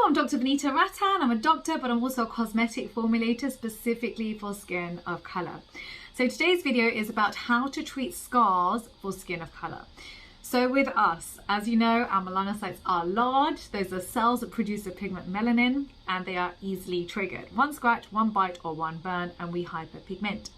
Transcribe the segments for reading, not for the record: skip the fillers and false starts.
I'm Dr. Vanita Rattan. I'm a doctor, but I'm also a cosmetic formulator specifically for skin of color. So today's video is about how to treat scars for skin of color. So with us, as you know, our melanocytes are large. Those are cells that produce the pigment melanin, and they are easily triggered. One scratch, one bite, or one burn, and we hyperpigment.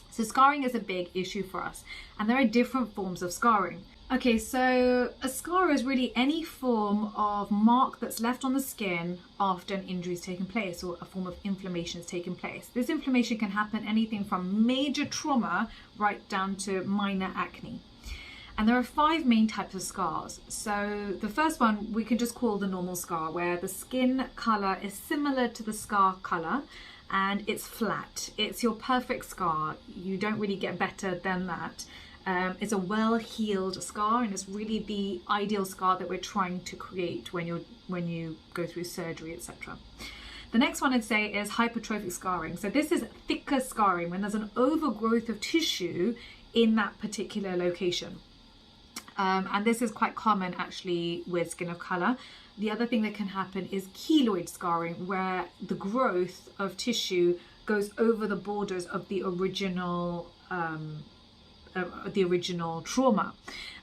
So scarring is a big issue for us, and there are different forms of scarring. Okay, so a scar is really any form of mark that's left on the skin after an injury has taken place or a form of inflammation has taken place. This inflammation can happen anything from major trauma right down to minor acne. And there are 5 main types of scars. So the first one we can just call the normal scar, where the skin color is similar to the scar color and it's flat. It's your perfect scar. You don't really get better than that. It's a well-healed scar, and it's really the ideal scar that we're trying to create when you go through surgery, etc. The next one I'd say is hypertrophic scarring. So this is thicker scarring when there's an overgrowth of tissue in that particular location. And this is quite common actually with skin of color. The other thing that can happen is keloid scarring, where the growth of tissue goes over the borders of the original trauma,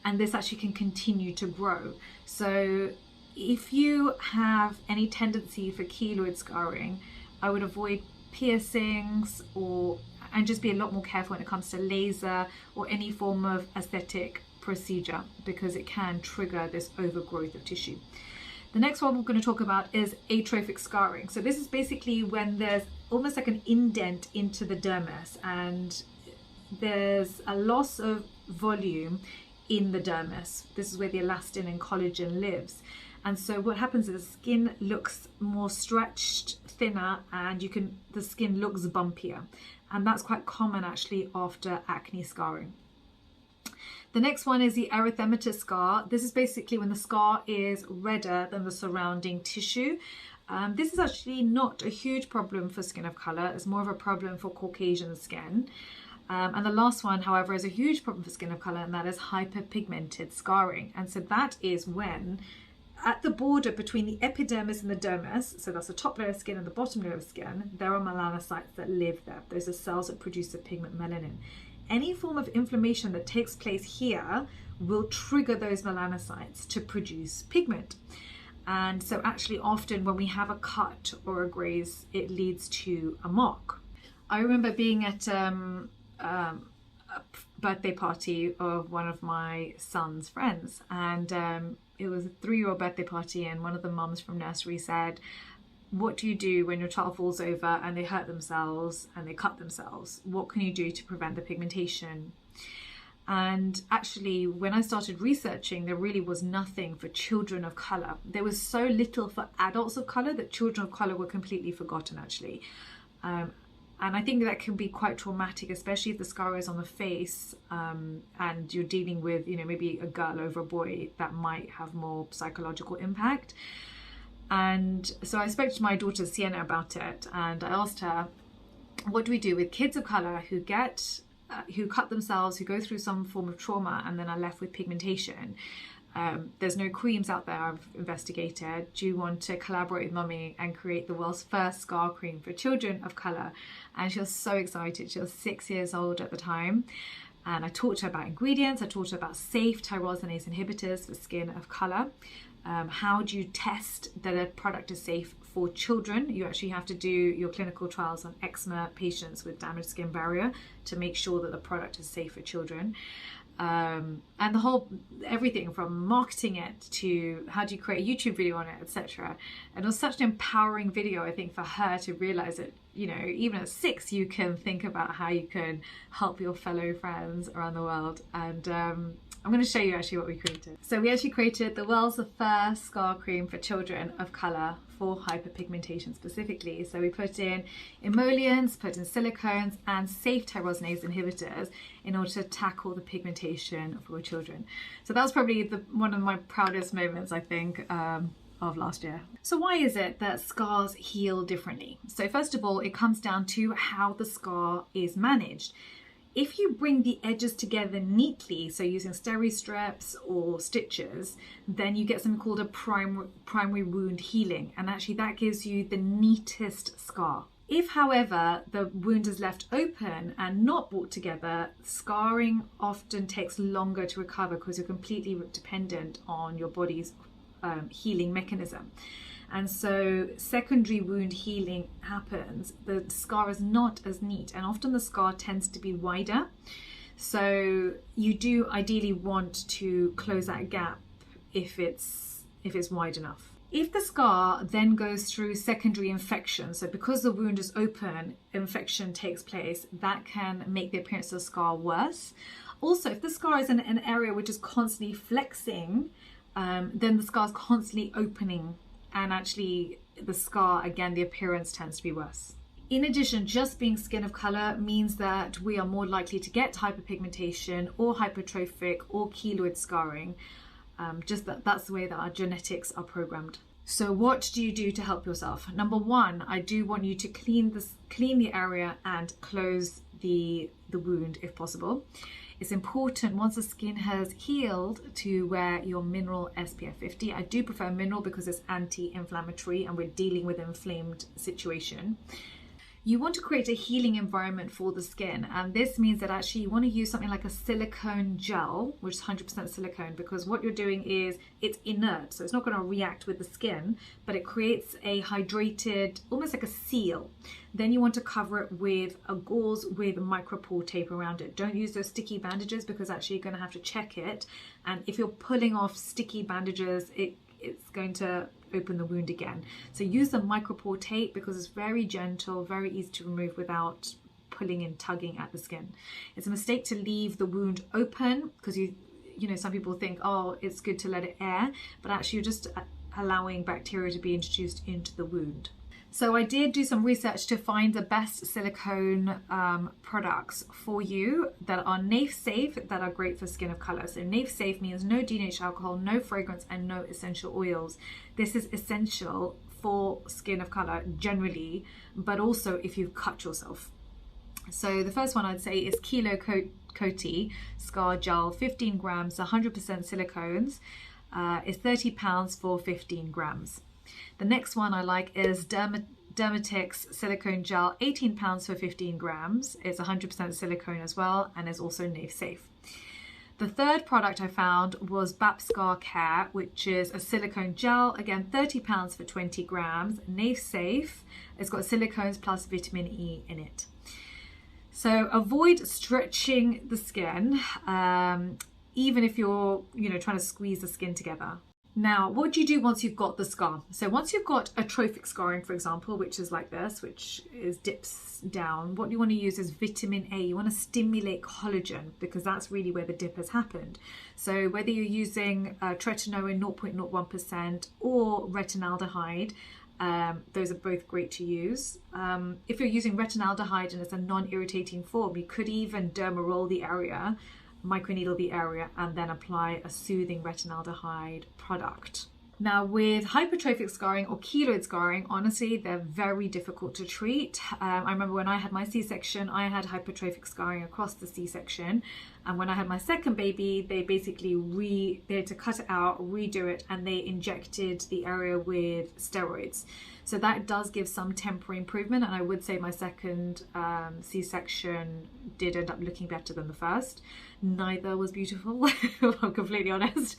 and this actually can continue to grow. So if you have any tendency for keloid scarring, I would avoid piercings and just be a lot more careful when it comes to laser or any form of aesthetic procedure, because it can trigger this overgrowth of tissue. The next one we're going to talk about is atrophic scarring. So this is basically when there's almost like an indent into the dermis, and there's a loss of volume in the dermis. This is where the elastin and collagen lives. And so what happens is the skin looks more stretched, thinner, and the skin looks bumpier. And that's quite common actually after acne scarring. The next one is the erythematous scar. This is basically when the scar is redder than the surrounding tissue. This is actually not a huge problem for skin of color. It's more of a problem for Caucasian skin. And the last one, however, is a huge problem for skin of color, and that is hyperpigmented scarring. And so that is when at the border between the epidermis and the dermis, so that's the top layer of skin and the bottom layer of skin, there are melanocytes that live there. Those are cells that produce the pigment melanin. Any form of inflammation that takes place here will trigger those melanocytes to produce pigment. And so actually often when we have a cut or a graze, it leads to a mark. I remember being at a birthday party of one of my son's friends, and it was a 3-year-old birthday party, and one of the mums from nursery said, what do you do when your child falls over and they hurt themselves and they cut themselves? What can you do to prevent the pigmentation? And actually, when I started researching, there really was nothing for children of color. There was so little for adults of color that children of color were completely forgotten actually. And I think that can be quite traumatic, especially if the scar is on the face, and you're dealing with, maybe a girl over a boy. That might have more psychological impact. And so I spoke to my daughter Sienna about it, and I asked her, what do we do with kids of color who cut themselves, who go through some form of trauma and then are left with pigmentation? There's no creams out there I've investigated. Do you want to collaborate with mommy and create the world's first scar cream for children of color? And she was so excited. She was 6 years old at the time. And I talked to her about ingredients. I talked to her about safe tyrosinase inhibitors for skin of color. How do you test that a product is safe for children? You actually have to do your clinical trials on eczema patients with damaged skin barrier to make sure that the product is safe for children. And everything from marketing it to how do you create a YouTube video on it, etc. And it was such an empowering video, I think, for her to realize that, even at 6, you can think about how you can help your fellow friends around the world. And I'm going to show you actually what we created. So we actually created the world's first scar cream for children of color for hyperpigmentation specifically. So we put in emollients, put in silicones, and safe tyrosinase inhibitors in order to tackle the pigmentation for children. So that was probably one of my proudest moments, I think, of last year. So why is it that scars heal differently? So first of all, it comes down to how the scar is managed. If you bring the edges together neatly, so using steri strips or stitches, then you get something called a primary wound healing, and actually that gives you the neatest scar. If, however, the wound is left open and not brought together, scarring often takes longer to recover because you're completely dependent on your body's healing mechanism. And so secondary wound healing happens, the scar is not as neat, and often the scar tends to be wider. So you do ideally want to close that gap if it's wide enough. If the scar then goes through secondary infection, so because the wound is open, infection takes place, that can make the appearance of the scar worse. Also, if the scar is in an area which is constantly flexing, then the scar is constantly opening, and actually the scar, again, the appearance tends to be worse. In addition, just being skin of color means that we are more likely to get hyperpigmentation or hypertrophic or keloid scarring. That's the way that our genetics are programmed. So what do you do to help yourself? Number one, I do want you to clean the area and close the wound if possible. It's important once the skin has healed to wear your Mineral SPF50. I do prefer mineral because it's anti-inflammatory and we're dealing with an inflamed situation. You want to create a healing environment for the skin, and this means that actually you want to use something like a silicone gel, which is 100% silicone, because what you're doing is it's inert, so it's not going to react with the skin, but it creates a hydrated, almost like a seal. Then you want to cover it with a gauze with micropore tape around it. Don't use those sticky bandages because actually you're going to have to check it, and if you're pulling off sticky bandages, it's going to open the wound again. So use the micropore tape because it's very gentle, very easy to remove without pulling and tugging at the skin. It's a mistake to leave the wound open because you know some people think, oh, it's good to let it air, but actually you're just allowing bacteria to be introduced into the wound. So I did do some research to find the best silicone products for you that are NAFE safe, that are great for skin of color. So NAFE safe means no denatured alcohol, no fragrance, and no essential oils. This is essential for skin of color generally, but also if you've cut yourself. So the first one I'd say is Keloid Scar Gel, 15 grams, 100% silicones. It's £30 for 15 grams. The next one I like is Dermatix Silicone Gel, £18 for 15 grams. It's 100% silicone as well, and is also NAFE safe. The third product I found was BAP Scar Care, which is a silicone gel, again £30 for 20 grams, NAFE safe. It's got silicones plus vitamin E in it. So avoid stretching the skin, even if you're trying to squeeze the skin together. Now, what do you do once you've got the scar? So once you've got atrophic scarring, for example, which is like this, which is dips down, what you want to use is vitamin A. You want to stimulate collagen because that's really where the dip has happened. So whether you're using tretinoin 0.01% or retinaldehyde, those are both great to use. If you're using retinaldehyde and it's a non-irritating form, you could even derma roll the area, microneedle the area, and then apply a soothing retinaldehyde product. Now with hypertrophic scarring or keloid scarring, honestly, they're very difficult to treat. I remember when I had my C-section, I had hypertrophic scarring across the C-section. And when I had my second baby, they basically they had to cut it out, redo it, and they injected the area with steroids. So that does give some temporary improvement. And I would say my second C-section did end up looking better than the first. Neither was beautiful, if I'm completely honest,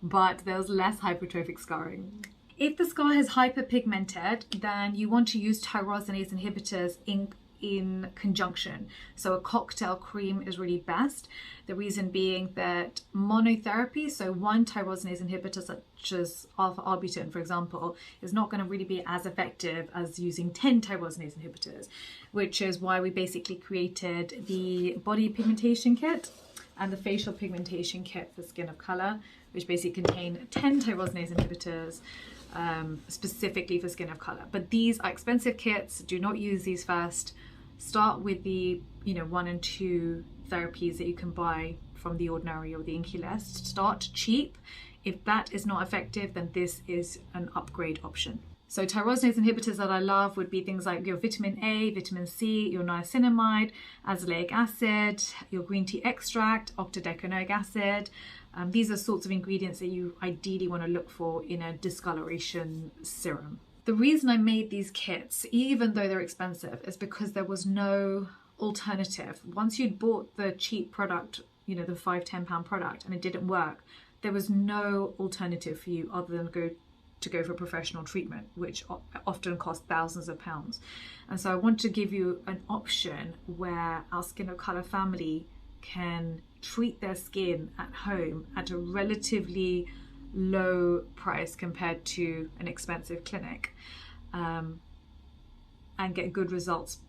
but there was less hypertrophic scarring. If the scar is hyperpigmented, then you want to use tyrosinase inhibitors in conjunction. So a cocktail cream is really best. The reason being that monotherapy, so one tyrosinase inhibitor such as alpha-arbutin, for example, is not going to really be as effective as using 10 tyrosinase inhibitors, which is why we basically created the body pigmentation kit and the facial pigmentation kit for skin of color, which basically contain 10 tyrosinase inhibitors specifically for skin of color. But these are expensive kits. Do not use these first. Start with the 1 and 2 therapies that you can buy from The Ordinary or the Inky List. Start cheap. If that is not effective, then this is an upgrade option. So tyrosinase inhibitors that I love would be things like your vitamin A, vitamin C, your niacinamide, azelaic acid, your green tea extract, octadecanoic acid. These are sorts of ingredients that you ideally want to look for in a discoloration serum. The reason I made these kits, even though they're expensive, is because there was no alternative. Once you'd bought the cheap product, you know, the £5–10 product, and it didn't work, there was no alternative for you other than to go for professional treatment, which often costs thousands of pounds. And so I want to give you an option where our Skin of Colour family can treat their skin at home at a relatively low price compared to an expensive clinic, and get good results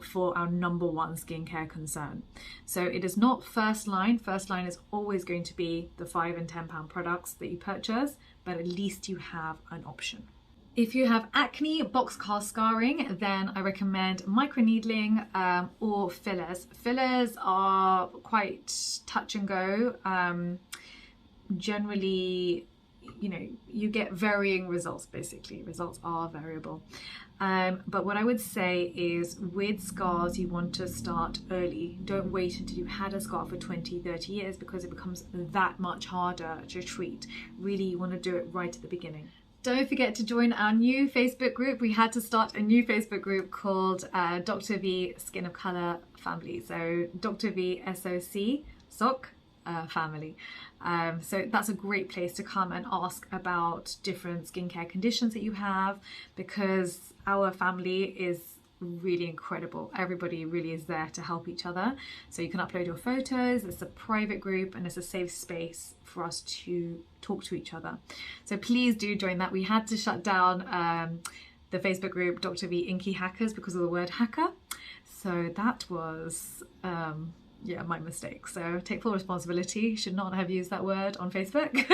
for our #1 skincare concern. So it is not first line. First line is always going to be the £5 and £10 products that you purchase, but at least you have an option. If you have acne, boxcar scarring, then I recommend microneedling or fillers. Fillers are quite touch and go. Generally, you know, you get varying results. Basically, results are variable. But what I would say is with scars, you want to start early. Don't wait until you've had a scar for 20–30 years, because it becomes that much harder to treat. Really, you want to do it right at the beginning. Don't forget to join our new Facebook group. We had to start a new Facebook group called Dr. V Skin of Colour Family. So Dr. V SOC family. So that's a great place to come and ask about different skincare conditions that you have, because our family is really incredible. Everybody really is there to help each other. So you can upload your photos. It's a private group and it's a safe space for us to talk to each other. So please do join that. We had to shut down the Facebook group Dr. V Inky Hackers because of the word hacker. So that was yeah, my mistake. So take full responsibility. Should not have used that word on Facebook.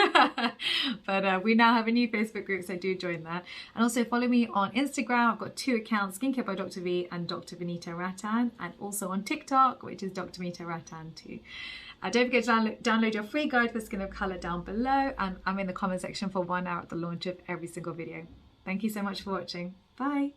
But we now have a new Facebook group, so do join that. And also follow me on Instagram. I've got 2 accounts, Skincare by Dr. V and Dr. Vanita Rattan, and also on TikTok, which is Dr. Vanita Rattan too. Don't forget to download your free guide for Skin of Colour down below, and I'm in the comment section for 1 hour at the launch of every single video. Thank you so much for watching. Bye.